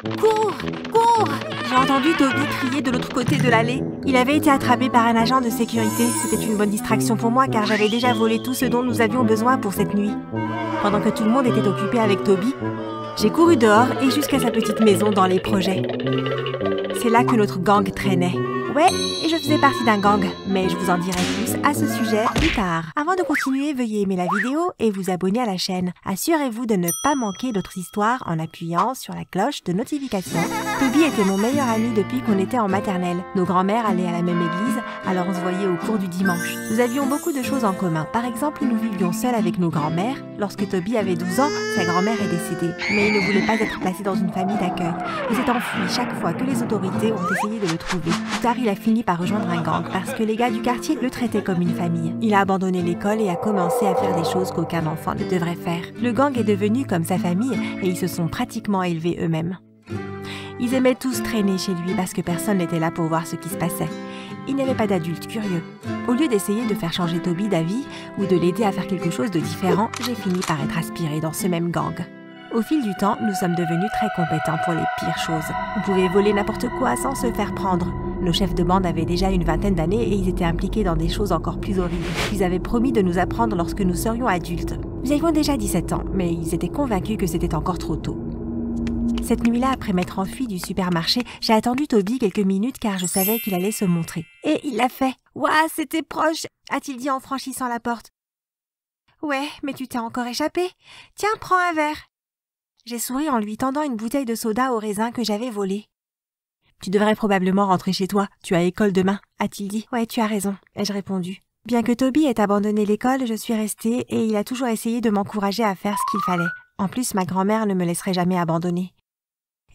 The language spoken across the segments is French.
Cours! Cours! J'ai entendu Toby crier de l'autre côté de l'allée. Il avait été attrapé par un agent de sécurité. C'était une bonne distraction pour moi car j'avais déjà volé tout ce dont nous avions besoin pour cette nuit. Pendant que tout le monde était occupé avec Toby, j'ai couru dehors et jusqu'à sa petite maison dans les projets. C'est là que notre gang traînait. Ouais, et je faisais partie d'un gang, mais je vous en dirai plus à ce sujet plus tard. Avant de continuer, veuillez aimer la vidéo et vous abonner à la chaîne. Assurez-vous de ne pas manquer d'autres histoires en appuyant sur la cloche de notification. Toby était mon meilleur ami depuis qu'on était en maternelle. Nos grands-mères allaient à la même église, alors on se voyait au cours du dimanche. Nous avions beaucoup de choses en commun. Par exemple, nous vivions seuls avec nos grands-mères. Lorsque Toby avait 12 ans, sa grand-mère est décédée. Mais il ne voulait pas être placé dans une famille d'accueil. Il s'est enfui chaque fois que les autorités ont essayé de le trouver. Plus tard, il a fini par rejoindre un gang parce que les gars du quartier le traitaient comme une famille. Il a abandonné l'école et a commencé à faire des choses qu'aucun enfant ne devrait faire. Le gang est devenu comme sa famille et ils se sont pratiquement élevés eux-mêmes. Ils aimaient tous traîner chez lui parce que personne n'était là pour voir ce qui se passait. Il n'y avait pas d'adultes curieux. Au lieu d'essayer de faire changer Toby d'avis ou de l'aider à faire quelque chose de différent, j'ai fini par être aspirée dans ce même gang. Au fil du temps, nous sommes devenus très compétents pour les pires choses. On pouvait voler n'importe quoi sans se faire prendre. Nos chefs de bande avaient déjà une vingtaine d'années et ils étaient impliqués dans des choses encore plus horribles. Ils avaient promis de nous apprendre lorsque nous serions adultes. Nous avions déjà 17 ans, mais ils étaient convaincus que c'était encore trop tôt. Cette nuit-là, après m'être enfuie du supermarché, j'ai attendu Toby quelques minutes car je savais qu'il allait se montrer. Et il l'a fait. « Ouah, c'était proche !» a-t-il dit en franchissant la porte. « Ouais, mais tu t'es encore échappé. Tiens, prends un verre. » J'ai souri en lui tendant une bouteille de soda au raisin que j'avais volée. « Tu devrais probablement rentrer chez toi, tu as école demain, » a-t-il dit. « Ouais, tu as raison, » ai-je répondu. Bien que Toby ait abandonné l'école, je suis restée et il a toujours essayé de m'encourager à faire ce qu'il fallait. En plus, ma grand-mère ne me laisserait jamais abandonner.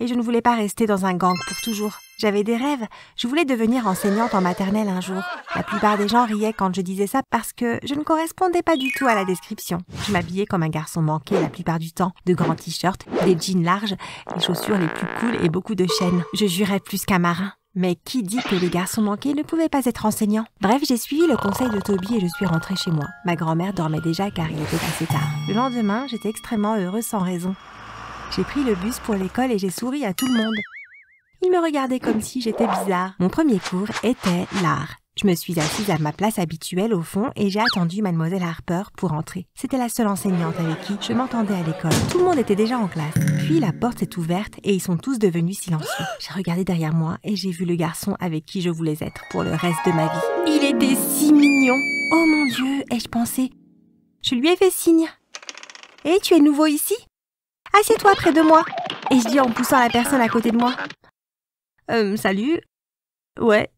Et je ne voulais pas rester dans un gang pour toujours. J'avais des rêves. Je voulais devenir enseignante en maternelle un jour. La plupart des gens riaient quand je disais ça parce que je ne correspondais pas du tout à la description. Je m'habillais comme un garçon manqué la plupart du temps. De grands t-shirts, des jeans larges, les chaussures les plus cool et beaucoup de chaînes. Je jurais plus qu'un marin. Mais qui dit que les garçons manqués ne pouvaient pas être enseignants? Bref, j'ai suivi le conseil de Toby et je suis rentrée chez moi. Ma grand-mère dormait déjà car il était assez tard. Le lendemain, j'étais extrêmement heureuse sans raison. J'ai pris le bus pour l'école et j'ai souri à tout le monde. Ils me regardaient comme si j'étais bizarre. Mon premier cours était l'art. Je me suis assise à ma place habituelle au fond et j'ai attendu Mademoiselle Harper pour entrer. C'était la seule enseignante avec qui je m'entendais à l'école. Tout le monde était déjà en classe. Puis la porte s'est ouverte et ils sont tous devenus silencieux. J'ai regardé derrière moi et j'ai vu le garçon avec qui je voulais être pour le reste de ma vie. Il était si mignon. Oh mon Dieu, ai-je pensé. Je lui ai fait signe. « Hé, tu es nouveau ici ? Assieds-toi près de moi. » Et je dis en poussant la personne à côté de moi. Salut. Ouais.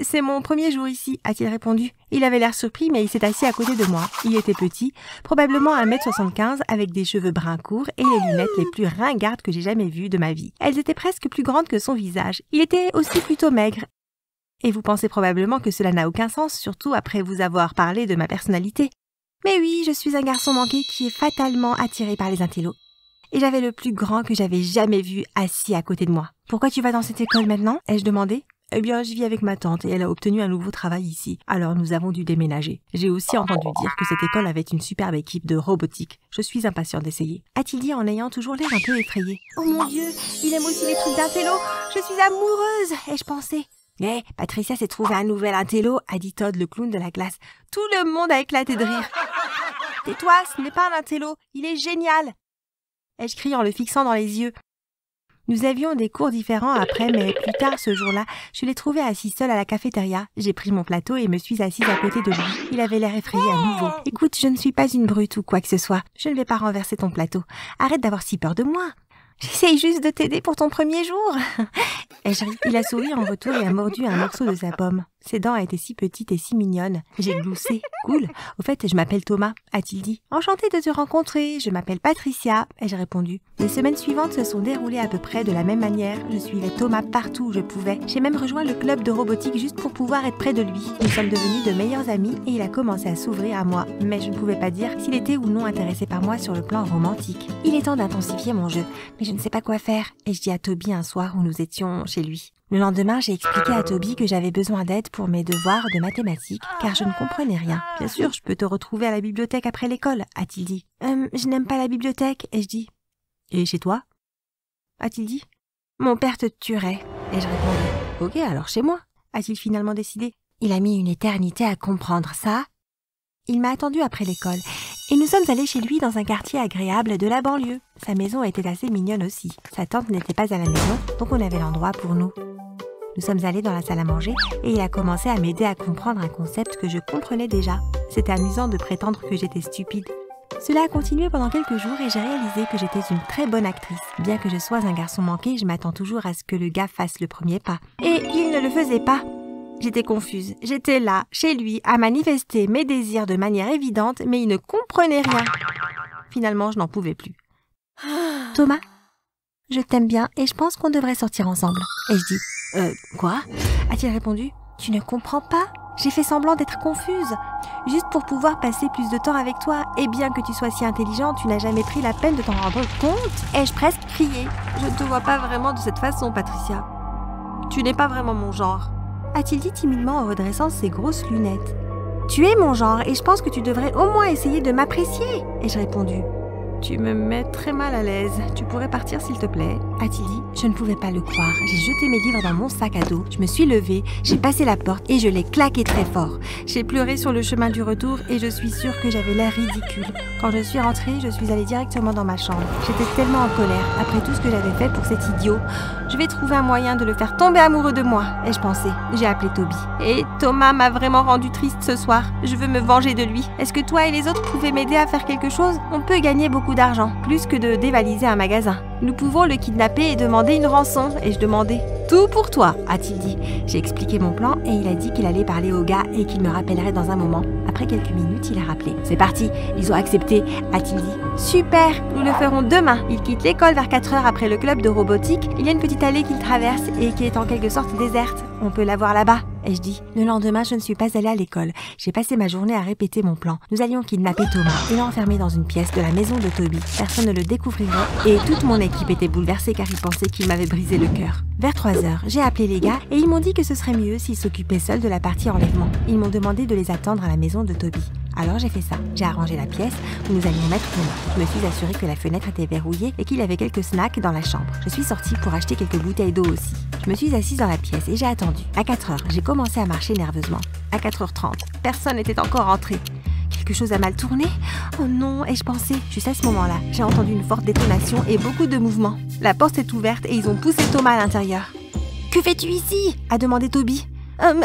C'est mon premier jour ici, a-t-il répondu. Il avait l'air surpris, mais il s'est assis à côté de moi. Il était petit, probablement 1m75, avec des cheveux bruns courts et les lunettes les plus ringardes que j'ai jamais vues de ma vie. Elles étaient presque plus grandes que son visage. Il était aussi plutôt maigre. Et vous pensez probablement que cela n'a aucun sens, surtout après vous avoir parlé de ma personnalité. Mais oui, je suis un garçon manqué qui est fatalement attiré par les intellos. Et j'avais le plus grand que j'avais jamais vu assis à côté de moi. « Pourquoi tu vas dans cette école maintenant ?» ai-je demandé. « Eh bien, je vis avec ma tante et elle a obtenu un nouveau travail ici. Alors nous avons dû déménager. J'ai aussi entendu dire que cette école avait une superbe équipe de robotique. Je suis impatient d'essayer. » a-t-il dit en ayant toujours l'air un peu effrayé. « Oh mon Dieu, il aime aussi les trucs d'intello. Je suis amoureuse !» ai-je pensé. « Hé, Patricia s'est trouvé un nouvel intello !» a dit Todd, le clown de la classe. Tout le monde a éclaté de rire. « Tais-toi, ce n'est pas un intello, il est génial !» ai-je crié en le fixant dans les yeux. Nous avions des cours différents après, mais plus tard ce jour-là, je l'ai trouvé assis seul à la cafétéria. J'ai pris mon plateau et me suis assise à côté de lui. Il avait l'air effrayé à nouveau. « Écoute, je ne suis pas une brute ou quoi que ce soit. Je ne vais pas renverser ton plateau. Arrête d'avoir si peur de moi. J'essaye juste de t'aider pour ton premier jour. » ai-je ri. Il a souri en retour et a mordu un morceau de sa pomme. Ses dents étaient si petites et si mignonnes. J'ai gloussé. « Cool. Au fait, je m'appelle Thomas, » a-t-il dit. « Enchanté de te rencontrer. Je m'appelle Patricia, » ai-je répondu. Les semaines suivantes se sont déroulées à peu près de la même manière. Je suivais Thomas partout où je pouvais. J'ai même rejoint le club de robotique juste pour pouvoir être près de lui. Nous sommes devenus de meilleurs amis et il a commencé à s'ouvrir à moi. Mais je ne pouvais pas dire s'il était ou non intéressé par moi sur le plan romantique. Il est temps d'intensifier mon jeu, mais je ne sais pas quoi faire, ai-je dit à Toby un soir où nous étions chez lui. Le lendemain, j'ai expliqué à Toby que j'avais besoin d'aide pour mes devoirs de mathématiques, car je ne comprenais rien. « Bien sûr, je peux te retrouver à la bibliothèque après l'école, » a-t-il dit. Je n'aime pas la bibliothèque, ai-je dit. « Et chez toi ?» a-t-il dit. Mon père te tuerait. Et je répondis, ok, alors chez moi, a-t-il finalement décidé. Il a mis une éternité à comprendre ça. Il m'a attendu après l'école et nous sommes allés chez lui dans un quartier agréable de la banlieue. Sa maison était assez mignonne aussi. Sa tante n'était pas à la maison, donc on avait l'endroit pour nous. Nous sommes allés dans la salle à manger et il a commencé à m'aider à comprendre un concept que je comprenais déjà. C'était amusant de prétendre que j'étais stupide. Cela a continué pendant quelques jours et j'ai réalisé que j'étais une très bonne actrice. Bien que je sois un garçon manqué, je m'attends toujours à ce que le gars fasse le premier pas. Et il ne le faisait pas. J'étais confuse. J'étais là, chez lui, à manifester mes désirs de manière évidente, mais il ne comprenait rien. Finalement, je n'en pouvais plus. Thomas, je t'aime bien et je pense qu'on devrait sortir ensemble. Et je dis, quoi? A-t-il répondu, tu ne comprends pas? J'ai fait semblant d'être confuse, juste pour pouvoir passer plus de temps avec toi. Et bien que tu sois si intelligente, tu n'as jamais pris la peine de t'en rendre compte. Ai-je presque crié? Je ne te vois pas vraiment de cette façon, Patricia. Tu n'es pas vraiment mon genre. A-t-il dit timidement en redressant ses grosses lunettes. Tu es mon genre et je pense que tu devrais au moins essayer de m'apprécier. Ai-je répondu. Tu me mets très mal à l'aise. Tu pourrais partir s'il te plaît, a-t-il dit. Je ne pouvais pas le croire. J'ai jeté mes livres dans mon sac à dos. Je me suis levée, j'ai passé la porte et je l'ai claqué très fort. J'ai pleuré sur le chemin du retour et je suis sûre que j'avais l'air ridicule. Quand je suis rentrée, je suis allée directement dans ma chambre. J'étais tellement en colère après tout ce que j'avais fait pour cet idiot. Je vais trouver un moyen de le faire tomber amoureux de moi, ai-je pensé. J'ai appelé Toby. Et Thomas m'a vraiment rendue triste ce soir. Je veux me venger de lui. Est-ce que toi et les autres pouvez m'aider à faire quelque chose? On peut gagner beaucoup d'argent, plus que de dévaliser un magasin. Nous pouvons le kidnapper et demander une rançon. Et je demandais, tout pour toi, a-t-il dit. J'ai expliqué mon plan et il a dit qu'il allait parler au gars et qu'il me rappellerait dans un moment. Après quelques minutes, il a rappelé. C'est parti, ils ont accepté, a-t-il dit. Super, nous le ferons demain. Il quitte l'école vers 4 heures après le club de robotique. Il y a une petite allée qu'il traverse et qui est en quelque sorte déserte. On peut la voir là-bas. Et je dis, le lendemain, je ne suis pas allée à l'école. J'ai passé ma journée à répéter mon plan. Nous allions kidnapper Thomas et l'enfermer dans une pièce de la maison de Toby. Personne ne le découvrirait et toute mon équipe était bouleversée car ils pensaient qu'il m'avait brisé le cœur. Vers 3 heures, j'ai appelé les gars et ils m'ont dit que ce serait mieux s'ils s'occupaient seuls de la partie enlèvement. Ils m'ont demandé de les attendre à la maison de Toby. Alors j'ai fait ça. J'ai arrangé la pièce où nous allions mettre Thomas. Je me suis assurée que la fenêtre était verrouillée et qu'il y avait quelques snacks dans la chambre. Je suis sortie pour acheter quelques bouteilles d'eau aussi. Je me suis assise dans la pièce et j'ai attendu. À 4 heures, j'ai commencé à marcher nerveusement. À 4h30, personne n'était encore entré. Quelque chose a mal tourné? Oh non, ai-je pensé? Juste à ce moment-là, j'ai entendu une forte détonation et beaucoup de mouvements. La porte s'est ouverte et ils ont poussé Thomas à l'intérieur. « Que fais-tu ici ?» a demandé Toby. « Rien !»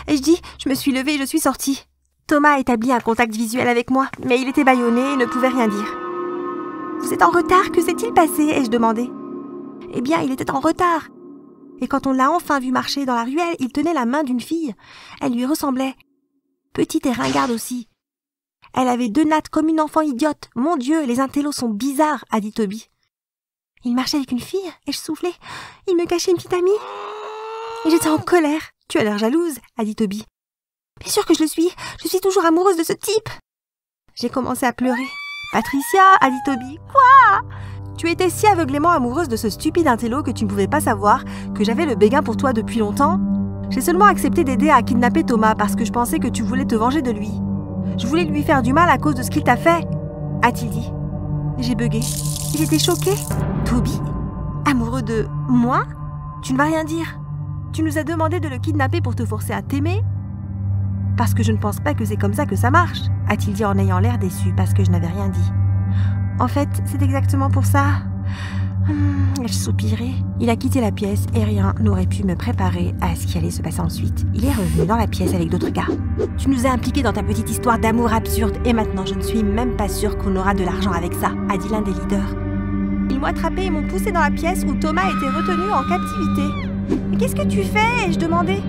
et je dis. Je me suis levée et je suis sortie. Thomas a établi un contact visuel avec moi, mais il était bâillonné et ne pouvait rien dire. « Vous êtes en retard, que s'est-il passé ?» ai-je demandé. Eh bien, il était en retard. Et quand on l'a enfin vu marcher dans la ruelle, il tenait la main d'une fille. Elle lui ressemblait. Petite et ringarde aussi. Elle avait 2 nattes comme une enfant idiote. Mon Dieu, les intellos sont bizarres, a dit Toby. Il marchait avec une fille et je soufflais. Il me cachait une petite amie. Et j'étais en colère. Tu as l'air jalouse, a dit Toby. Bien sûr que je le suis. Je suis toujours amoureuse de ce type. J'ai commencé à pleurer. Patricia, a dit Toby. Quoi? Tu étais si aveuglément amoureuse de ce stupide intello que tu ne pouvais pas savoir que j'avais le béguin pour toi depuis longtemps? J'ai seulement accepté d'aider à kidnapper Thomas parce que je pensais que tu voulais te venger de lui. Je voulais lui faire du mal à cause de ce qu'il t'a fait, a-t-il dit. J'ai bugué. J'étais choquée. Toby? Amoureux de moi? Tu ne vas rien dire. Tu nous as demandé de le kidnapper pour te forcer à t'aimer? Parce que je ne pense pas que c'est comme ça que ça marche, a-t-il dit en ayant l'air déçu parce que je n'avais rien dit. En fait, c'est exactement pour ça. Je soupirais. Il a quitté la pièce et rien n'aurait pu me préparer à ce qui allait se passer ensuite. Il est revenu dans la pièce avec d'autres gars. Tu nous as impliqués dans ta petite histoire d'amour absurde et maintenant je ne suis même pas sûre qu'on aura de l'argent avec ça, a dit l'un des leaders. Ils m'ont attrapé et m'ont poussé dans la pièce où Thomas était retenu en captivité. Mais qu'est-ce que tu fais? Ai-je demandé.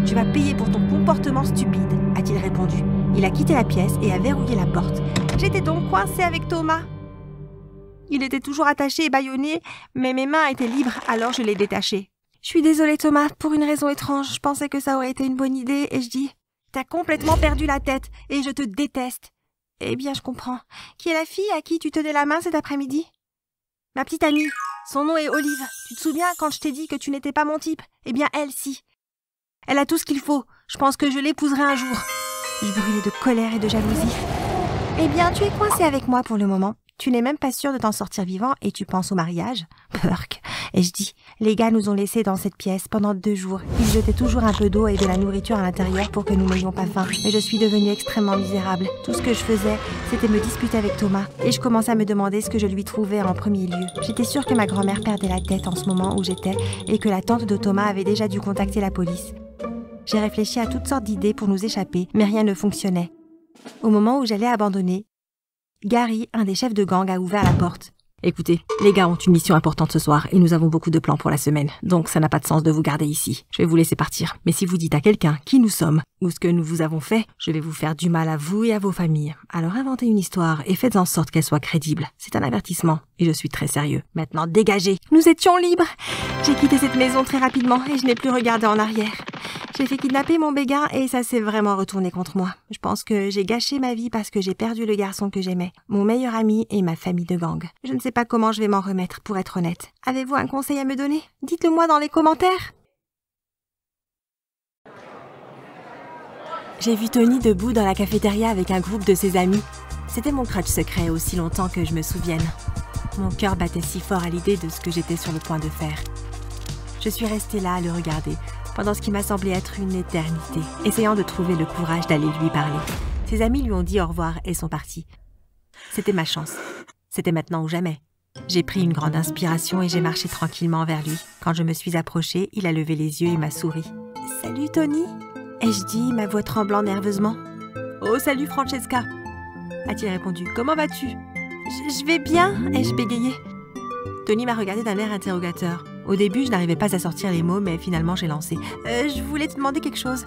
Tu vas payer pour ton comportement stupide, a-t-il répondu. Il a quitté la pièce et a verrouillé la porte. J'étais donc coincée avec Thomas. Il était toujours attaché et bâillonné, mais mes mains étaient libres, alors je l'ai détaché. Je suis désolée Thomas, pour une raison étrange, je pensais que ça aurait été une bonne idée et je dis « T'as complètement perdu la tête et je te déteste. » Eh bien, je comprends. Qui est la fille à qui tu tenais la main cet après-midi? Ma petite amie. Son nom est Olive. Tu te souviens quand je t'ai dit que tu n'étais pas mon type? Eh bien, elle, si. Elle a tout ce qu'il faut. Je pense que je l'épouserai un jour. Je brûlais de colère et de jalousie. Eh bien, tu es coincé avec moi pour le moment. Tu n'es même pas sûr de t'en sortir vivant et tu penses au mariage? Burk. Ai-je dit. Les gars nous ont laissés dans cette pièce pendant 2 jours. Ils jetaient toujours un peu d'eau et de la nourriture à l'intérieur pour que nous n'ayons pas faim. Mais je suis devenue extrêmement misérable. Tout ce que je faisais, c'était me disputer avec Thomas. Et je commençais à me demander ce que je lui trouvais en premier lieu. J'étais sûre que ma grand-mère perdait la tête en ce moment où j'étais et que la tante de Thomas avait déjà dû contacter la police. J'ai réfléchi à toutes sortes d'idées pour nous échapper, mais rien ne fonctionnait. Au moment où j'allais abandonner, Gary, un des chefs de gang, a ouvert la porte. Écoutez, les gars ont une mission importante ce soir et nous avons beaucoup de plans pour la semaine, donc ça n'a pas de sens de vous garder ici. Je vais vous laisser partir, mais si vous dites à quelqu'un qui nous sommes ou ce que nous vous avons fait, je vais vous faire du mal à vous et à vos familles. Alors inventez une histoire et faites en sorte qu'elle soit crédible. C'est un avertissement et je suis très sérieux. Maintenant dégagez. Nous étions libres. J'ai quitté cette maison très rapidement et je n'ai plus regardé en arrière. J'ai fait kidnapper mon béguin et ça s'est vraiment retourné contre moi. Je pense que j'ai gâché ma vie parce que j'ai perdu le garçon que j'aimais, mon meilleur ami et ma famille de gang. Je ne sais pas comment je vais m'en remettre, pour être honnête. Avez-vous un conseil à me donner? Dites-le moi dans les commentaires. J'ai vu Tony debout dans la cafétéria avec un groupe de ses amis. C'était mon crutch secret aussi longtemps que je me souvienne. Mon cœur battait si fort à l'idée de ce que j'étais sur le point de faire. Je suis restée là à le regarder, pendant ce qui m'a semblé être une éternité, essayant de trouver le courage d'aller lui parler. Ses amis lui ont dit au revoir et sont partis. C'était ma chance. C'était maintenant ou jamais. J'ai pris une grande inspiration et j'ai marché tranquillement vers lui. Quand je me suis approchée, il a levé les yeux et m'a souri. « Salut Tony !» ai-je dit, ma voix tremblant nerveusement. « Oh, salut Francesca !» a-t-il répondu. « Comment vas-tu ?»« Je vais bien !» ai-je bégayé. Tony m'a regardé d'un air interrogateur. Au début, je n'arrivais pas à sortir les mots, mais finalement, j'ai lancé. Je voulais te demander quelque chose.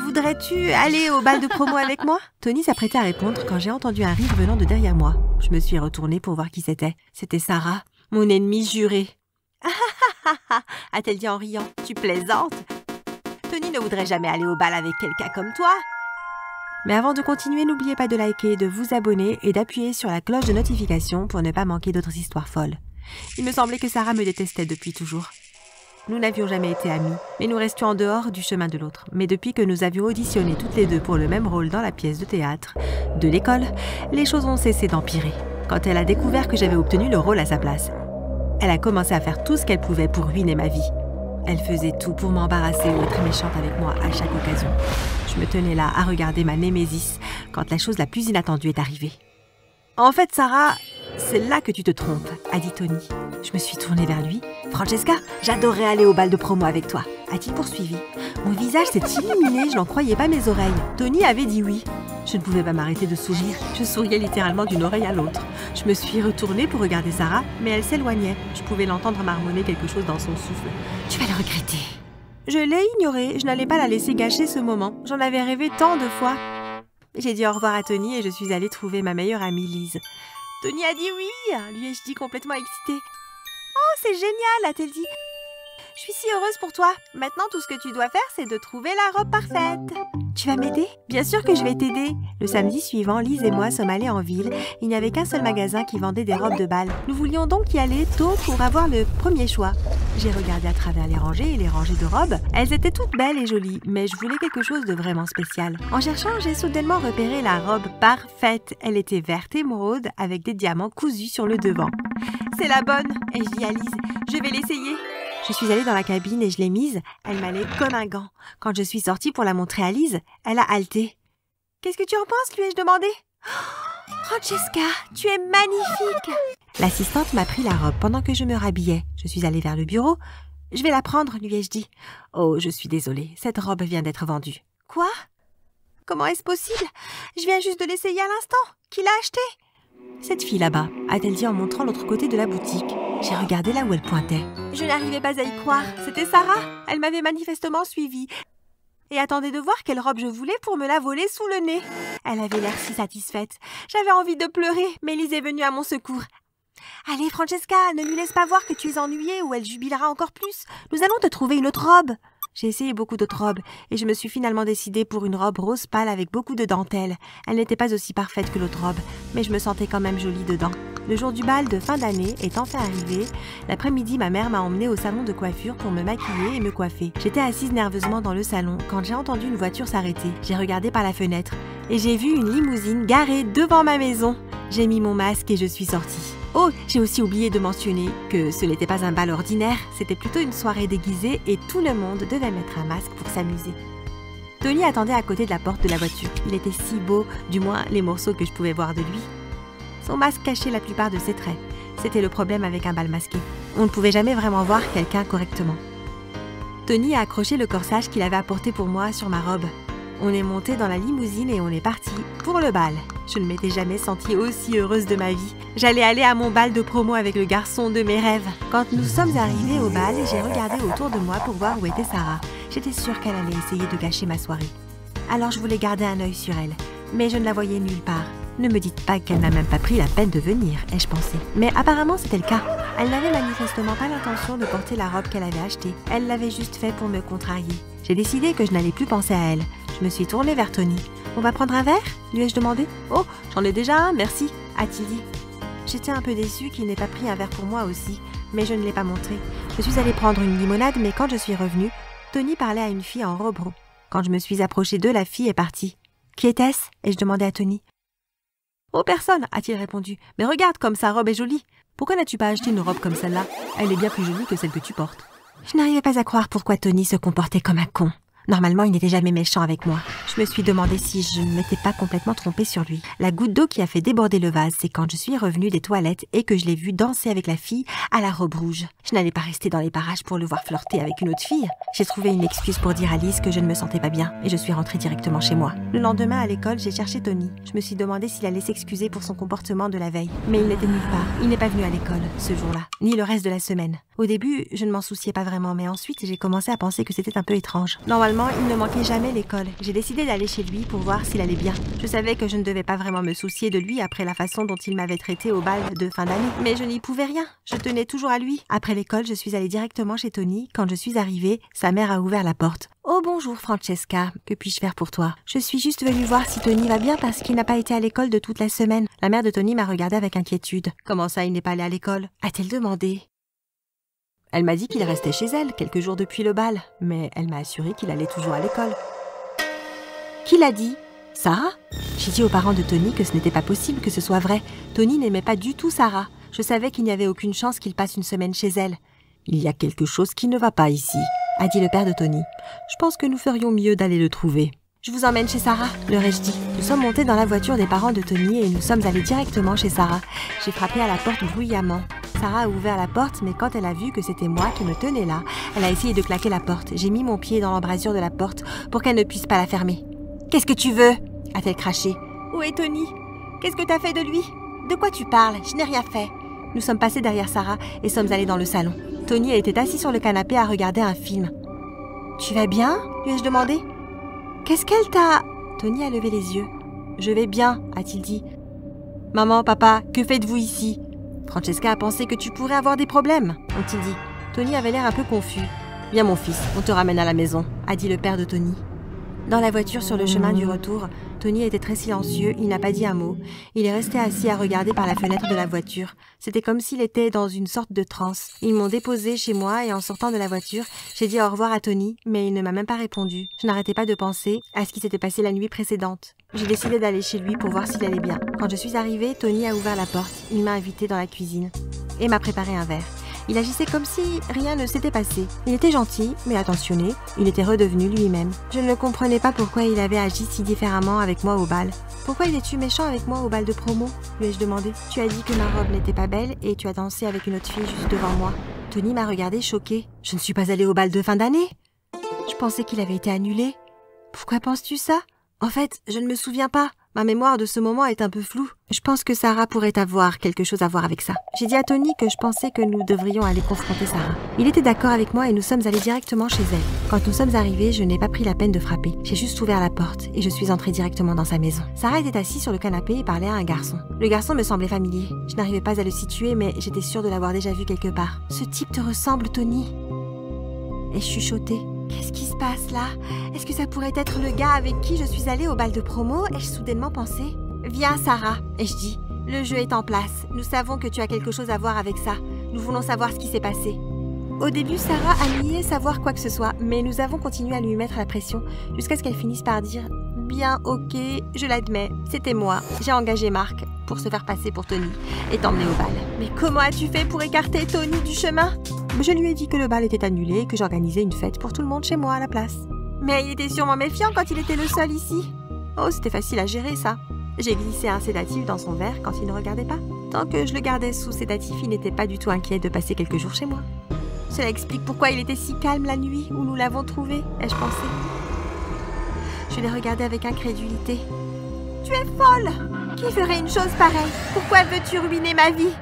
Voudrais-tu aller au bal de promo avec moi ?» Tony s'apprêtait à répondre quand j'ai entendu un rire venant de derrière moi. Je me suis retournée pour voir qui c'était. C'était Sarah, mon ennemie jurée. « Ah ah ah ah !» a-t-elle dit en riant. « Tu plaisantes ! Tony ne voudrait jamais aller au bal avec quelqu'un comme toi. » Mais avant de continuer, n'oubliez pas de liker, de vous abonner et d'appuyer sur la cloche de notification pour ne pas manquer d'autres histoires folles. Il me semblait que Sarah me détestait depuis toujours. Nous n'avions jamais été amis, mais nous restions en dehors du chemin de l'autre. Mais depuis que nous avions auditionné toutes les deux pour le même rôle dans la pièce de théâtre de l'école, les choses ont cessé d'empirer. Quand elle a découvert que j'avais obtenu le rôle à sa place, elle a commencé à faire tout ce qu'elle pouvait pour ruiner ma vie. Elle faisait tout pour m'embarrasser ou être méchante avec moi à chaque occasion. Je me tenais là à regarder ma némésis quand la chose la plus inattendue est arrivée. « En fait, Sarah, c'est là que tu te trompes, » a dit Tony. Je me suis tournée vers lui. « Francesca, j'adorerais aller au bal de promo avec toi, » a-t-il poursuivi. Mon visage s'est illuminé, je n'en croyais pas mes oreilles. Tony avait dit oui. Je ne pouvais pas m'arrêter de sourire. Je souriais littéralement d'une oreille à l'autre. Je me suis retournée pour regarder Sarah, mais elle s'éloignait. Je pouvais l'entendre marmonner quelque chose dans son souffle. « Tu vas le regretter. » Je l'ai ignoré, je n'allais pas la laisser gâcher ce moment. J'en avais rêvé tant de fois. J'ai dit au revoir à Tony et je suis allée trouver ma meilleure amie Lise. « Tony a dit oui !» lui ai-je dit complètement excitée. « Oh, c'est génial !» a-t-elle dit. « Je suis si heureuse pour toi. Maintenant, tout ce que tu dois faire, c'est de trouver la robe parfaite. » « Tu vas m'aider ?»« Bien sûr que je vais t'aider. » Le samedi suivant, Lise et moi sommes allés en ville. Il n'y avait qu'un seul magasin qui vendait des robes de bal. Nous voulions donc y aller tôt pour avoir le premier choix. J'ai regardé à travers les rangées et les rangées de robes. Elles étaient toutes belles et jolies, mais je voulais quelque chose de vraiment spécial. En cherchant, j'ai soudainement repéré la robe parfaite. Elle était verte émeraude avec des diamants cousus sur le devant. « C'est la bonne !» ai-je dit à Lise. « Je vais l'essayer. » Je suis allée dans la cabine et je l'ai mise. Elle m'allait comme un gant. Quand je suis sortie pour la montrer à Lise, elle a haleté. « Qu'est-ce que tu en penses ?» lui ai-je demandé. Oh, « Francesca, tu es magnifique !» L'assistante m'a pris la robe pendant que je me rhabillais. Je suis allée vers le bureau. « Je vais la prendre » lui ai-je dit. « Oh, je suis désolée, cette robe vient d'être vendue. »« Quoi ? Comment est-ce possible ? Je viens juste de l'essayer à l'instant. Qui l'a acheté ?»« Cette fille là-bas » a-t-elle dit en montrant l'autre côté de la boutique. J'ai regardé là où elle pointait. Je n'arrivais pas à y croire. C'était Sarah. Elle m'avait manifestement suivie. Et attendait de voir quelle robe je voulais pour me la voler sous le nez. Elle avait l'air si satisfaite. J'avais envie de pleurer, mais Lise est venue à mon secours. « Allez, Francesca, ne lui laisse pas voir que tu es ennuyée ou elle jubilera encore plus. Nous allons te trouver une autre robe. » J'ai essayé beaucoup d'autres robes et je me suis finalement décidée pour une robe rose pâle avec beaucoup de dentelle. Elle n'était pas aussi parfaite que l'autre robe, mais je me sentais quand même jolie dedans. Le jour du bal de fin d'année est enfin arrivé. L'après-midi, ma mère m'a emmenée au salon de coiffure pour me maquiller et me coiffer. J'étais assise nerveusement dans le salon quand j'ai entendu une voiture s'arrêter. J'ai regardé par la fenêtre et j'ai vu une limousine garée devant ma maison. J'ai mis mon masque et je suis sortie. Oh, j'ai aussi oublié de mentionner que ce n'était pas un bal ordinaire, c'était plutôt une soirée déguisée et tout le monde devait mettre un masque pour s'amuser. Tony attendait à côté de la porte de la voiture. Il était si beau, du moins les morceaux que je pouvais voir de lui. Son masque cachait la plupart de ses traits. C'était le problème avec un bal masqué. On ne pouvait jamais vraiment voir quelqu'un correctement. Tony a accroché le corsage qu'il avait apporté pour moi sur ma robe. On est monté dans la limousine et on est parti pour le bal. Je ne m'étais jamais sentie aussi heureuse de ma vie. J'allais aller à mon bal de promo avec le garçon de mes rêves. Quand nous sommes arrivés au bal, j'ai regardé autour de moi pour voir où était Sarah. J'étais sûre qu'elle allait essayer de gâcher ma soirée. Alors je voulais garder un œil sur elle, mais je ne la voyais nulle part. Ne me dites pas qu'elle n'a même pas pris la peine de venir, ai-je pensé. Mais apparemment c'était le cas. Elle n'avait manifestement pas l'intention de porter la robe qu'elle avait achetée. Elle l'avait juste fait pour me contrarier. J'ai décidé que je n'allais plus penser à elle. Je me suis tournée vers Tony. « On va prendre un verre ?» lui ai-je demandé. « Oh, j'en ai déjà un, merci » a-t-il dit. J'étais un peu déçue qu'il n'ait pas pris un verre pour moi aussi, mais je ne l'ai pas montré. Je suis allée prendre une limonade, mais quand je suis revenue, Tony parlait à une fille en robe rond. Quand je me suis approchée d'eux, la fille est partie. « Qui était-ce » ai-je demandé à Tony. « Oh, personne » a-t-il répondu. « Mais regarde comme sa robe est jolie. Pourquoi n'as-tu pas acheté une robe comme celle-là? Elle est bien plus jolie que celle que tu portes. » Je n'arrivais pas à croire pourquoi Tony se comportait comme un con. Normalement, il n'était jamais méchant avec moi. Je me suis demandé si je ne m'étais pas complètement trompée sur lui. La goutte d'eau qui a fait déborder le vase, c'est quand je suis revenue des toilettes et que je l'ai vu danser avec la fille à la robe rouge. Je n'allais pas rester dans les parages pour le voir flirter avec une autre fille. J'ai trouvé une excuse pour dire à Alice que je ne me sentais pas bien et je suis rentrée directement chez moi. Le lendemain à l'école, j'ai cherché Tony. Je me suis demandé s'il allait s'excuser pour son comportement de la veille. Mais il n'était nulle part. Il n'est pas venu à l'école ce jour-là, ni le reste de la semaine. Au début, je ne m'en souciais pas vraiment, mais ensuite, j'ai commencé à penser que c'était un peu étrange. Normalement, il ne manquait jamais l'école. J'ai décidé d'aller chez lui pour voir s'il allait bien. Je savais que je ne devais pas vraiment me soucier de lui après la façon dont il m'avait traité au bal de fin d'année. Mais je n'y pouvais rien. Je tenais toujours à lui. Après l'école, je suis allée directement chez Tony. Quand je suis arrivée, sa mère a ouvert la porte. « Oh bonjour Francesca, que puis-je faire pour toi? Je suis juste venue voir si Tony va bien parce qu'il n'a pas été à l'école de toute la semaine. » La mère de Tony m'a regardée avec inquiétude. « Comment ça, il n'est pas allé à l'école ?» a-t-elle demandé. Elle m'a dit qu'il restait chez elle quelques jours depuis le bal, mais elle m'a assuré qu'il allait toujours à l'école. Qui l'a dit? Sarah? J'ai dit aux parents de Tony que ce n'était pas possible que ce soit vrai. Tony n'aimait pas du tout Sarah. Je savais qu'il n'y avait aucune chance qu'il passe une semaine chez elle. Il y a quelque chose qui ne va pas ici, a dit le père de Tony. Je pense que nous ferions mieux d'aller le trouver. Je vous emmène chez Sarah, leur ai-je dit. Nous sommes montés dans la voiture des parents de Tony et nous sommes allés directement chez Sarah. J'ai frappé à la porte bruyamment. Sarah a ouvert la porte, mais quand elle a vu que c'était moi qui me tenais là, elle a essayé de claquer la porte. J'ai mis mon pied dans l'embrasure de la porte pour qu'elle ne puisse pas la fermer. « Qu'est-ce que tu veux ?» a-t-elle craché. « Où est Tony? Qu'est-ce que t'as fait de lui? De quoi tu parles? Je n'ai rien fait. » Nous sommes passés derrière Sarah et sommes allés dans le salon. Tony était assis sur le canapé à regarder un film. « Tu vas bien ?» lui ai-je demandé. « Qu'est-ce qu'elle t'a... » Tony a levé les yeux. « Je vais bien, » a-t-il dit. « Maman, papa, que faites-vous ici ?» Francesca a pensé que tu pourrais avoir des problèmes, ont-ils dit. Tony avait l'air un peu confus. « Viens mon fils, on te ramène à la maison, » a dit le père de Tony. Dans la voiture sur le chemin du retour, Tony était très silencieux, il n'a pas dit un mot. Il est resté assis à regarder par la fenêtre de la voiture. C'était comme s'il était dans une sorte de transe. Ils m'ont déposé chez moi et en sortant de la voiture, j'ai dit au revoir à Tony, mais il ne m'a même pas répondu. Je n'arrêtais pas de penser à ce qui s'était passé la nuit précédente. J'ai décidé d'aller chez lui pour voir s'il allait bien. Quand je suis arrivée, Tony a ouvert la porte. Il m'a invitée dans la cuisine et m'a préparé un verre. Il agissait comme si rien ne s'était passé. Il était gentil, mais attentionné. Il était redevenu lui-même. Je ne comprenais pas pourquoi il avait agi si différemment avec moi au bal. « Pourquoi es-tu méchant avec moi au bal de promo ?» lui ai-je demandé. « Tu as dit que ma robe n'était pas belle et tu as dansé avec une autre fille juste devant moi. » Tony m'a regardé choqué. « Je ne suis pas allée au bal de fin d'année. Je pensais qu'il avait été annulé. Pourquoi penses-tu ça? En fait, je ne me souviens pas. Ma mémoire de ce moment est un peu floue. Je pense que Sarah pourrait avoir quelque chose à voir avec ça. J'ai dit à Tony que je pensais que nous devrions aller confronter Sarah. Il était d'accord avec moi et nous sommes allés directement chez elle. Quand nous sommes arrivés, je n'ai pas pris la peine de frapper. J'ai juste ouvert la porte et je suis entrée directement dans sa maison. Sarah était assise sur le canapé et parlait à un garçon. Le garçon me semblait familier. Je n'arrivais pas à le situer, mais j'étais sûre de l'avoir déjà vu quelque part. « Ce type te ressemble, Tony ?» Et chuchoté. Qu'est-ce qui se passe là? Est-ce que ça pourrait être le gars avec qui je suis allée au bal de promo? Ai-je soudainement pensé. Viens Sarah, ai-je dit. Le jeu est en place. Nous savons que tu as quelque chose à voir avec ça. Nous voulons savoir ce qui s'est passé. Au début, Sarah a nié savoir quoi que ce soit, mais nous avons continué à lui mettre la pression jusqu'à ce qu'elle finisse par dire « Bien, ok, je l'admets, c'était moi. J'ai engagé Marc pour se faire passer pour Tony et t'emmener au bal. Mais comment as-tu fait pour écarter Tony du chemin? Je lui ai dit que le bal était annulé et que j'organisais une fête pour tout le monde chez moi à la place. Mais il était sûrement méfiant quand il était le seul ici. Oh, c'était facile à gérer ça. J'ai glissé un sédatif dans son verre quand il ne regardait pas. Tant que je le gardais sous sédatif, il n'était pas du tout inquiet de passer quelques jours chez moi. Cela explique pourquoi il était si calme la nuit où nous l'avons trouvé, ai-je pensé. Je l'ai regardé avec incrédulité. Tu es folle! Qui ferait une chose pareille? Pourquoi veux-tu ruiner ma vie?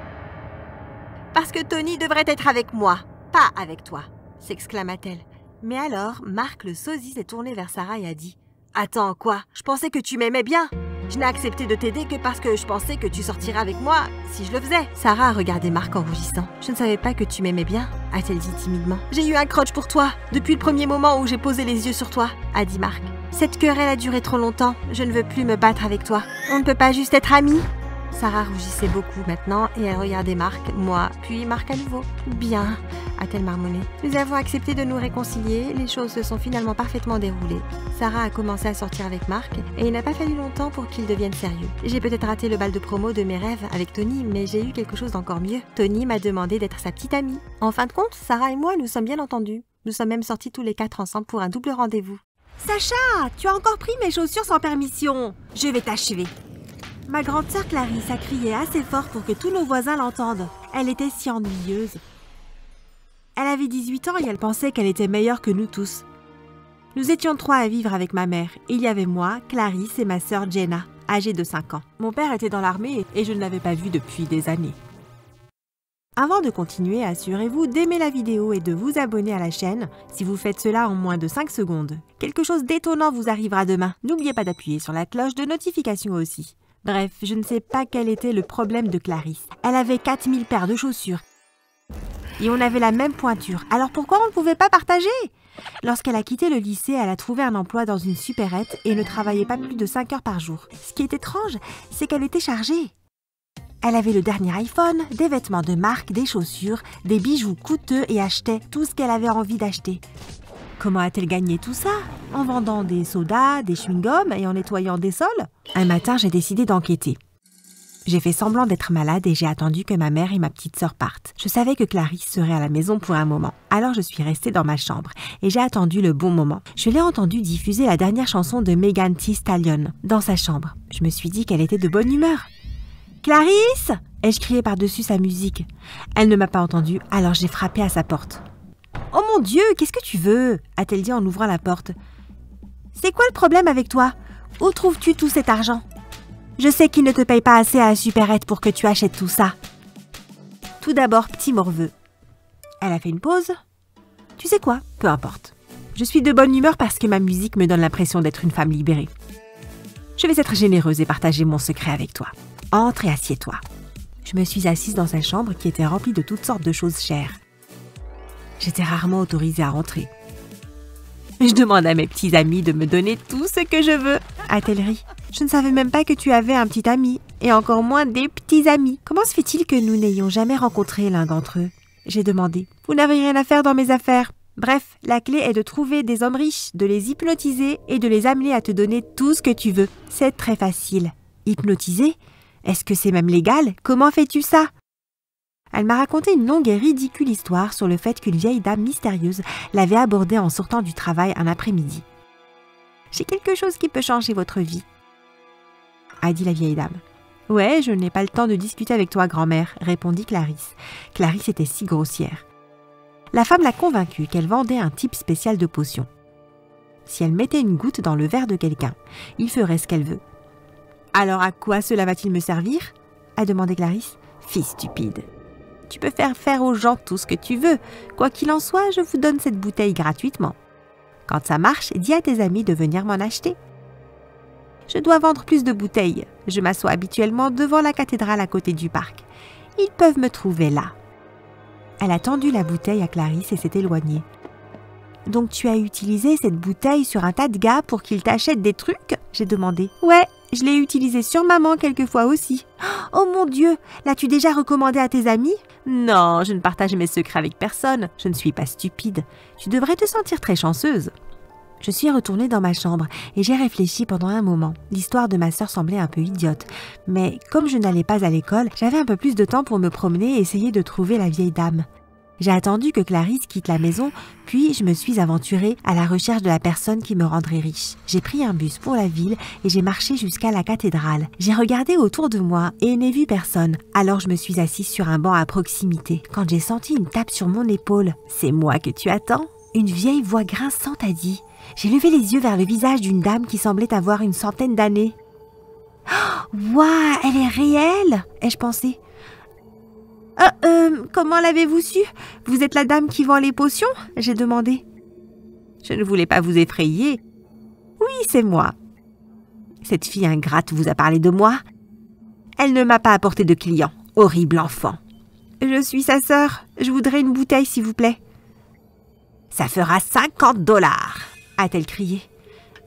Parce que Tony devrait être avec moi, pas avec toi, s'exclama-t-elle. Mais alors, Marc le sosie s'est tourné vers Sarah et a dit « Attends, quoi? Je pensais que tu m'aimais bien. Je n'ai accepté de t'aider que parce que je pensais que tu sortirais avec moi si je le faisais. » Sarah a regardé Marc en rougissant. « Je ne savais pas que tu m'aimais bien, a-t-elle dit timidement. « J'ai eu un crutch pour toi, depuis le premier moment où j'ai posé les yeux sur toi, a dit Marc. Cette querelle a duré trop longtemps, je ne veux plus me battre avec toi. On ne peut pas juste être amis. » Sarah rougissait beaucoup maintenant et elle regardait Marc, moi, puis Marc à nouveau. « Bien, a-t-elle marmonné. Nous avons accepté de nous réconcilier, les choses se sont finalement parfaitement déroulées. Sarah a commencé à sortir avec Marc et il n'a pas fallu longtemps pour qu'il devienne sérieux. J'ai peut-être raté le bal de promo de mes rêves avec Tony, mais j'ai eu quelque chose d'encore mieux. Tony m'a demandé d'être sa petite amie. En fin de compte, Sarah et moi nous sommes bien entendus. Nous sommes même sortis tous les 4 ensemble pour un double rendez-vous. « Sacha, tu as encore pris mes chaussures sans permission. Je vais t'achever. » Ma grande sœur Clarisse a crié assez fort pour que tous nos voisins l'entendent. Elle était si ennuyeuse. Elle avait 18 ans et elle pensait qu'elle était meilleure que nous tous. Nous étions 3 à vivre avec ma mère. Il y avait moi, Clarisse et ma sœur Jenna, âgée de 5 ans. Mon père était dans l'armée et je ne l'avais pas vu depuis des années. Avant de continuer, assurez-vous d'aimer la vidéo et de vous abonner à la chaîne. Si vous faites cela en moins de 5 secondes, quelque chose d'étonnant vous arrivera demain. N'oubliez pas d'appuyer sur la cloche de notification aussi. Bref, je ne sais pas quel était le problème de Clarisse. Elle avait 4000 paires de chaussures. Et on avait la même pointure. Alors pourquoi on ne pouvait pas partager? Lorsqu'elle a quitté le lycée, elle a trouvé un emploi dans une supérette et ne travaillait pas plus de 5 heures par jour. Ce qui est étrange, c'est qu'elle était chargée. Elle avait le dernier iPhone, des vêtements de marque, des chaussures, des bijoux coûteux et achetait tout ce qu'elle avait envie d'acheter. Comment a-t-elle gagné tout ça? En vendant des sodas, des chewing-gums et en nettoyant des sols? Un matin, j'ai décidé d'enquêter. J'ai fait semblant d'être malade et j'ai attendu que ma mère et ma petite sœur partent. Je savais que Clarisse serait à la maison pour un moment. Alors je suis restée dans ma chambre et j'ai attendu le bon moment. Je l'ai entendue diffuser la dernière chanson de Megan Thee Stallion dans sa chambre. Je me suis dit qu'elle était de bonne humeur. « Clarisse !» ai-je crié par-dessus sa musique. Elle ne m'a pas entendue, alors j'ai frappé à sa porte. « Oh mon Dieu, qu'est-ce que tu veux ?» a-t-elle dit en ouvrant la porte. « C'est quoi le problème avec toi? Où trouves-tu tout cet argent? Je sais qu'il ne te paye pas assez à la supérette pour que tu achètes tout ça. » Tout d'abord, petit morveux. Elle a fait une pause. « Tu sais quoi? Peu importe. Je suis de bonne humeur parce que ma musique me donne l'impression d'être une femme libérée. Je vais être généreuse et partager mon secret avec toi. Entre et assieds-toi. » Je me suis assise dans sa chambre qui était remplie de toutes sortes de choses chères. J'étais rarement autorisée à rentrer. Je demande à mes petits amis de me donner tout ce que je veux, a-t-elle ri. Je ne savais même pas que tu avais un petit ami, et encore moins des petits amis. Comment se fait-il que nous n'ayons jamais rencontré l'un d'entre eux? J'ai demandé. Vous n'avez rien à faire dans mes affaires. Bref, la clé est de trouver des hommes riches, de les hypnotiser et de les amener à te donner tout ce que tu veux. C'est très facile. Hypnotiser? Est-ce que c'est même légal? Comment fais-tu ça? Elle m'a raconté une longue et ridicule histoire sur le fait qu'une vieille dame mystérieuse l'avait abordée en sortant du travail un après-midi. « J'ai quelque chose qui peut changer votre vie, » a dit la vieille dame. « Ouais, je n'ai pas le temps de discuter avec toi, grand-mère, » répondit Clarisse. Clarisse était si grossière. La femme l'a convaincue qu'elle vendait un type spécial de potion. Si elle mettait une goutte dans le verre de quelqu'un, il ferait ce qu'elle veut. « Alors à quoi cela va-t-il me servir ?» a demandé Clarisse. « Fille stupide. Tu peux faire aux gens tout ce que tu veux. Quoi qu'il en soit, je vous donne cette bouteille gratuitement. Quand ça marche, dis à tes amis de venir m'en acheter. Je dois vendre plus de bouteilles. Je m'assois habituellement devant la cathédrale à côté du parc. Ils peuvent me trouver là. » Elle a tendu la bouteille à Clarisse et s'est éloignée. « Donc tu as utilisé cette bouteille sur un tas de gars pour qu'ils t'achètent des trucs ?» j'ai demandé. « Ouais, je l'ai utilisée sur maman quelquefois aussi. » « Oh mon Dieu, l'as-tu déjà recommandé à tes amis? » « Non, je ne partage mes secrets avec personne. Je ne suis pas stupide. Tu devrais te sentir très chanceuse. » Je suis retournée dans ma chambre et j'ai réfléchi pendant un moment. L'histoire de ma sœur semblait un peu idiote. Mais comme je n'allais pas à l'école, j'avais un peu plus de temps pour me promener et essayer de trouver la vieille dame. J'ai attendu que Clarisse quitte la maison, puis je me suis aventurée à la recherche de la personne qui me rendrait riche. J'ai pris un bus pour la ville et j'ai marché jusqu'à la cathédrale. J'ai regardé autour de moi et n'ai vu personne. Alors je me suis assise sur un banc à proximité. Quand j'ai senti une tape sur mon épaule, « C'est moi que tu attends ?» Une vieille voix grinçante a dit. J'ai levé les yeux vers le visage d'une dame qui semblait avoir une centaine d'années. « Waouh, elle est réelle !» ai-je pensé. Comment l'avez-vous su? Vous êtes la dame qui vend les potions? J'ai demandé. Je ne voulais pas vous effrayer. Oui, c'est moi. Cette fille ingrate vous a parlé de moi? Elle ne m'a pas apporté de clients. Horrible enfant. Je suis sa sœur. Je voudrais une bouteille, s'il vous plaît. Ça fera 50 $, a-t-elle crié.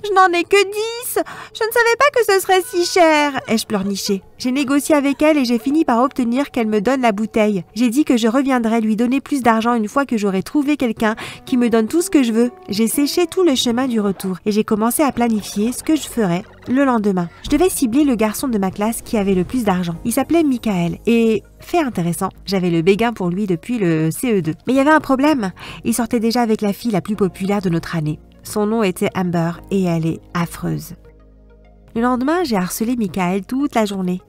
Je n'en ai que 10. Je ne savais pas que ce serait si cher, ai-je pleurniché. J'ai négocié avec elle et j'ai fini par obtenir qu'elle me donne la bouteille. J'ai dit que je reviendrais lui donner plus d'argent une fois que j'aurai trouvé quelqu'un qui me donne tout ce que je veux. J'ai séché tout le chemin du retour et j'ai commencé à planifier ce que je ferais le lendemain. Je devais cibler le garçon de ma classe qui avait le plus d'argent. Il s'appelait Michael et, fait intéressant, j'avais le béguin pour lui depuis le CE2. Mais il y avait un problème. Il sortait déjà avec la fille la plus populaire de notre année. Son nom était Amber et elle est affreuse. Le lendemain, j'ai harcelé Michael toute la journée.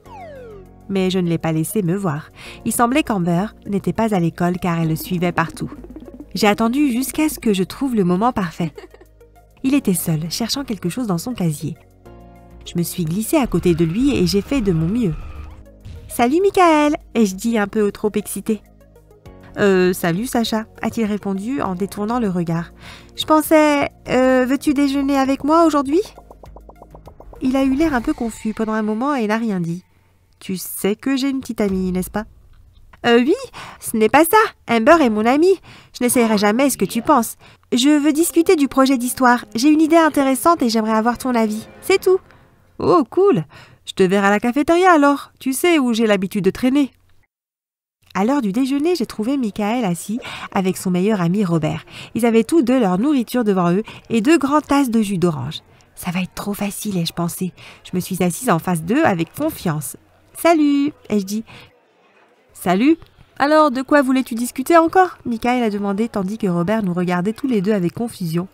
Mais je ne l'ai pas laissé me voir. Il semblait qu'Amber n'était pas à l'école car elle le suivait partout. J'ai attendu jusqu'à ce que je trouve le moment parfait. Il était seul, cherchant quelque chose dans son casier. Je me suis glissée à côté de lui et j'ai fait de mon mieux. « Salut Michael !» ai-je dit un peu trop excitée. Salut Sacha » a-t-il répondu en détournant le regard. Je pensais, veux-tu déjeuner avec moi aujourd'hui? Il a eu l'air un peu confus pendant un moment et n'a rien dit. Tu sais que j'ai une petite amie, n'est-ce pas? Oui, ce n'est pas ça. Amber est mon amie. Je n'essayerai jamais ce que tu penses. Je veux discuter du projet d'histoire. J'ai une idée intéressante et j'aimerais avoir ton avis. C'est tout. Oh, cool. Je te verrai à la cafétéria alors. Tu sais où j'ai l'habitude de traîner. À l'heure du déjeuner, j'ai trouvé Michael assis avec son meilleur ami Robert. Ils avaient tous deux leur nourriture devant eux et 2 grandes tasses de jus d'orange. Ça va être trop facile, ai-je pensé. Je me suis assise en face d'eux avec confiance. « Salut !» ai-je dit. « Salut ! Alors, de quoi voulais-tu discuter encore ?» Michael a demandé tandis que Robert nous regardait tous les deux avec confusion.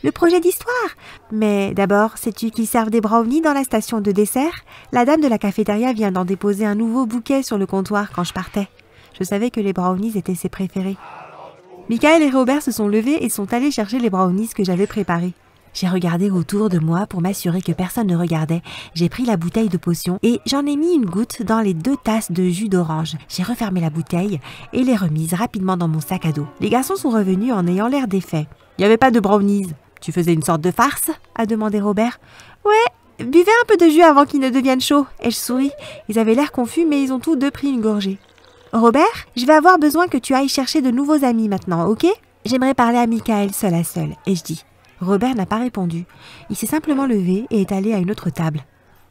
Le projet d'histoire. Mais d'abord, sais-tu qu'ils servent des brownies dans la station de dessert? La dame de la cafétéria vient d'en déposer un nouveau bouquet sur le comptoir quand je partais. Je savais que les brownies étaient ses préférés. Michael et Robert se sont levés et sont allés chercher les brownies que j'avais préparés. J'ai regardé autour de moi pour m'assurer que personne ne regardait. J'ai pris la bouteille de potion et j'en ai mis une goutte dans les 2 tasses de jus d'orange. J'ai refermé la bouteille et les remise rapidement dans mon sac à dos. Les garçons sont revenus en ayant l'air défaits. Il n'y avait pas de brownies. Tu faisais une sorte de farce? A demandé Robert. Ouais, buvez un peu de jus avant qu'il ne devienne chaud. Ai-je souri. Ils avaient l'air confus, mais ils ont tous 2 pris une gorgée. Robert, je vais avoir besoin que tu ailles chercher de nouveaux amis maintenant, ok? J'aimerais parler à Michael seul à seul, ai-je dit. Robert n'a pas répondu. Il s'est simplement levé et est allé à une autre table.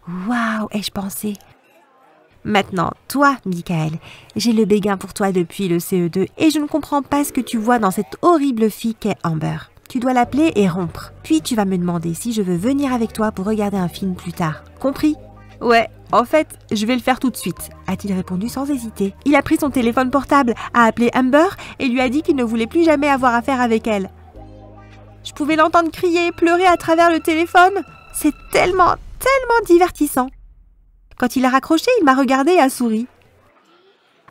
Waouh, ai-je pensé. Maintenant, toi, Michael, j'ai le béguin pour toi depuis le CE2 et je ne comprends pas ce que tu vois dans cette horrible fille qu'est Amber. Tu dois l'appeler et rompre. Puis tu vas me demander si je veux venir avec toi pour regarder un film plus tard. Compris? Ouais, en fait, je vais le faire tout de suite, a-t-il répondu sans hésiter. Il a pris son téléphone portable, a appelé Amber et lui a dit qu'il ne voulait plus jamais avoir affaire avec elle. Je pouvais l'entendre crier et pleurer à travers le téléphone. C'est tellement divertissant. Quand il a raccroché, il m'a regardé et a souri.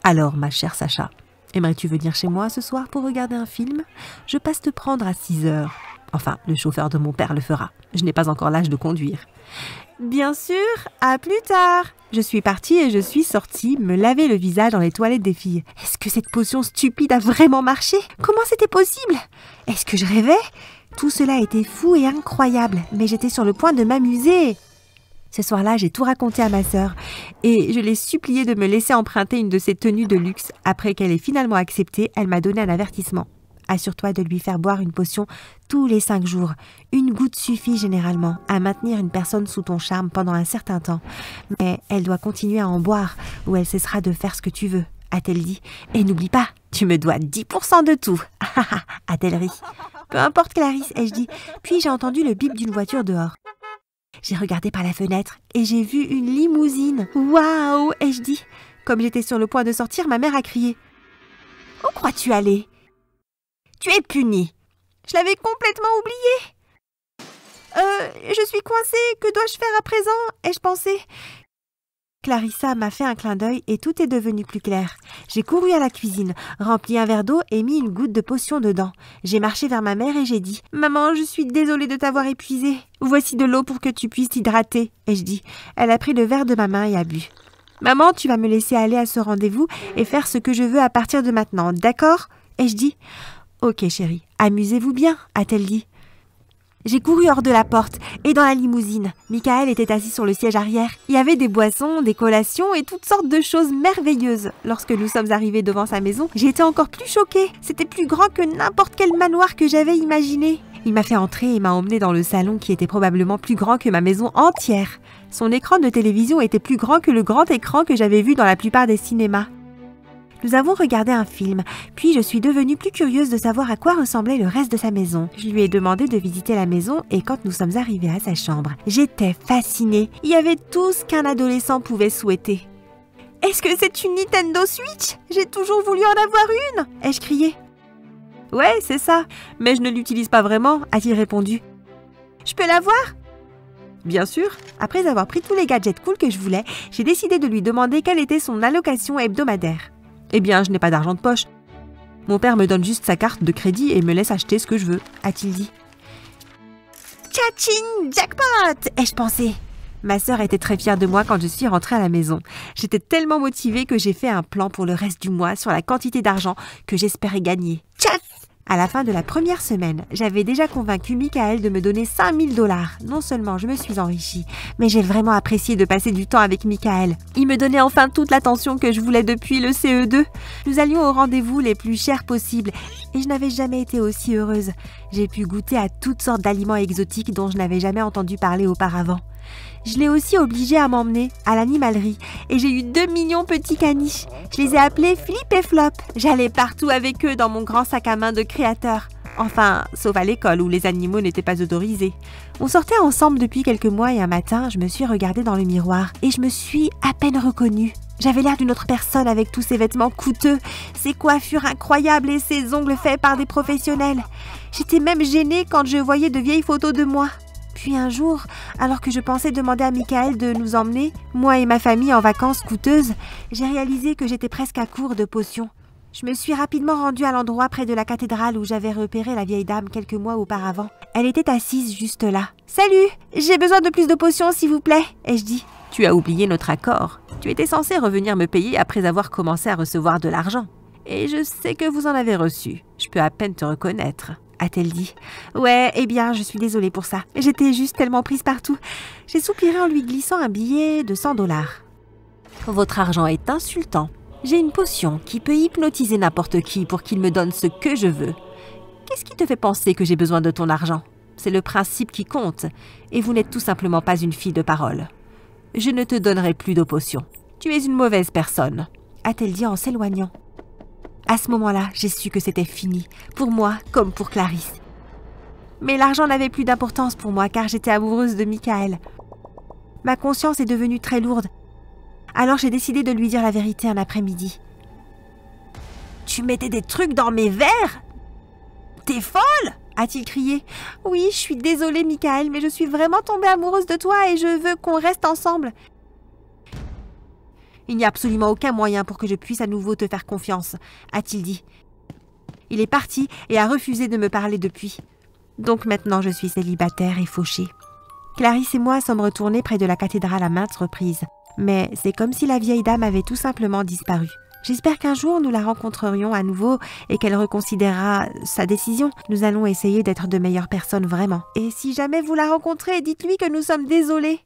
Alors, ma chère Sacha, aimerais-tu venir chez moi ce soir pour regarder un film? Je passe te prendre à 6 heures. Enfin, le chauffeur de mon père le fera. Je n'ai pas encore l'âge de conduire. Bien sûr, à plus tard. Je suis partie et je suis sortie me laver le visage dans les toilettes des filles. Est-ce que cette potion stupide a vraiment marché? Comment c'était possible? Est-ce que je rêvais? Tout cela était fou et incroyable, mais j'étais sur le point de m'amuser. Ce soir-là, j'ai tout raconté à ma sœur et je l'ai suppliée de me laisser emprunter une de ses tenues de luxe. Après qu'elle ait finalement accepté, elle m'a donné un avertissement. Assure-toi de lui faire boire une potion tous les 5 jours. Une goutte suffit généralement à maintenir une personne sous ton charme pendant un certain temps. Mais elle doit continuer à en boire ou elle cessera de faire ce que tu veux, a-t-elle dit. Et n'oublie pas, tu me dois 10% de tout, a-t-elle ri. Peu importe, Clarisse, ai-je dit. Puis j'ai entendu le bip d'une voiture dehors. J'ai regardé par la fenêtre et j'ai vu une limousine. Waouh, ai-je dit. Comme j'étais sur le point de sortir, ma mère a crié. Où crois-tu aller? Tu es punie. Je l'avais complètement oublié. Je suis coincée. Que dois-je faire à présent? Ai-je pensé. Clarissa m'a fait un clin d'œil et tout est devenu plus clair. J'ai couru à la cuisine, rempli un verre d'eau et mis une goutte de potion dedans. J'ai marché vers ma mère et j'ai dit « Maman, je suis désolée de t'avoir épuisée. Voici de l'eau pour que tu puisses t'hydrater. » ai-je dit. Elle a pris le verre de ma main et a bu. « Maman, tu vas me laisser aller à ce rendez-vous et faire ce que je veux à partir de maintenant, d'accord ?» ai-je dit. « Ok, chérie, amusez-vous bien, » a-t-elle dit. J'ai couru hors de la porte et dans la limousine. Michael était assis sur le siège arrière. Il y avait des boissons, des collations et toutes sortes de choses merveilleuses. Lorsque nous sommes arrivés devant sa maison, j'ai été encore plus choquée. C'était plus grand que n'importe quel manoir que j'avais imaginé. Il m'a fait entrer et m'a emmené dans le salon qui était probablement plus grand que ma maison entière. Son écran de télévision était plus grand que le grand écran que j'avais vu dans la plupart des cinémas. Nous avons regardé un film, puis je suis devenue plus curieuse de savoir à quoi ressemblait le reste de sa maison. Je lui ai demandé de visiter la maison et quand nous sommes arrivés à sa chambre, j'étais fascinée. Il y avait tout ce qu'un adolescent pouvait souhaiter. « Est-ce que c'est une Nintendo Switch? J'ai toujours voulu en avoir une !» ai-je crié. « Ouais, c'est ça, mais je ne l'utilise pas vraiment », a-t-il répondu. « Je peux la voir ?» Bien sûr, après avoir pris tous les gadgets cool que je voulais, j'ai décidé de lui demander quelle était son allocation hebdomadaire. Eh bien, je n'ai pas d'argent de poche. Mon père me donne juste sa carte de crédit et me laisse acheter ce que je veux, a-t-il dit. Tcha-ching, jackpot, ai-je pensé. Ma sœur était très fière de moi quand je suis rentrée à la maison. J'étais tellement motivée que j'ai fait un plan pour le reste du mois sur la quantité d'argent que j'espérais gagner. Tchac! À la fin de la première semaine, j'avais déjà convaincu Michael de me donner 5 000 $. Non seulement je me suis enrichie, mais j'ai vraiment apprécié de passer du temps avec Michael. Il me donnait enfin toute l'attention que je voulais depuis le CE2. Nous allions aux rendez-vous les plus chers possibles et je n'avais jamais été aussi heureuse. J'ai pu goûter à toutes sortes d'aliments exotiques dont je n'avais jamais entendu parler auparavant. Je l'ai aussi obligé à m'emmener à l'animalerie et j'ai eu 2 millions petits caniches. Je les ai appelés Flip et Flop. J'allais partout avec eux dans mon grand sac à main de créateur. Enfin, sauf à l'école où les animaux n'étaient pas autorisés. On sortait ensemble depuis quelques mois et un matin, je me suis regardée dans le miroir et je me suis à peine reconnue. J'avais l'air d'une autre personne avec tous ses vêtements coûteux, ses coiffures incroyables et ses ongles faits par des professionnels. J'étais même gênée quand je voyais de vieilles photos de moi. Puis un jour, alors que je pensais demander à Michael de nous emmener, moi et ma famille, en vacances coûteuses, j'ai réalisé que j'étais presque à court de potions. Je me suis rapidement rendue à l'endroit près de la cathédrale où j'avais repéré la vieille dame quelques mois auparavant. Elle était assise juste là. « Salut, j'ai besoin de plus de potions, s'il vous plaît !» ai-je dit. « Tu as oublié notre accord. Tu étais censé revenir me payer après avoir commencé à recevoir de l'argent. Et je sais que vous en avez reçu. Je peux à peine te reconnaître. » a-t-elle dit. « Ouais, eh bien, je suis désolée pour ça. J'étais juste tellement prise partout. » J'ai soupiré en lui glissant un billet de 100 $. « Votre argent est insultant. J'ai une potion qui peut hypnotiser n'importe qui pour qu'il me donne ce que je veux. Qu'est-ce qui te fait penser que j'ai besoin de ton argent? C'est le principe qui compte, et vous n'êtes tout simplement pas une fille de parole. Je ne te donnerai plus de potions. Tu es une mauvaise personne. » a-t-elle dit en s'éloignant. À ce moment-là, j'ai su que c'était fini, pour moi comme pour Clarisse. Mais l'argent n'avait plus d'importance pour moi car j'étais amoureuse de Michael. Ma conscience est devenue très lourde. Alors j'ai décidé de lui dire la vérité un après-midi. « Tu mettais des trucs dans mes verres? T'es folle ?» a-t-il crié. « Oui, je suis désolée Michael, mais je suis vraiment tombée amoureuse de toi et je veux qu'on reste ensemble. » « Il n'y a absolument aucun moyen pour que je puisse à nouveau te faire confiance, » a-t-il dit. Il est parti et a refusé de me parler depuis. Donc maintenant je suis célibataire et fauchée. Clarisse et moi sommes retournés près de la cathédrale à maintes reprises. Mais c'est comme si la vieille dame avait tout simplement disparu. J'espère qu'un jour nous la rencontrerions à nouveau et qu'elle reconsidérera sa décision. Nous allons essayer d'être de meilleures personnes vraiment. Et si jamais vous la rencontrez, dites-lui que nous sommes désolés.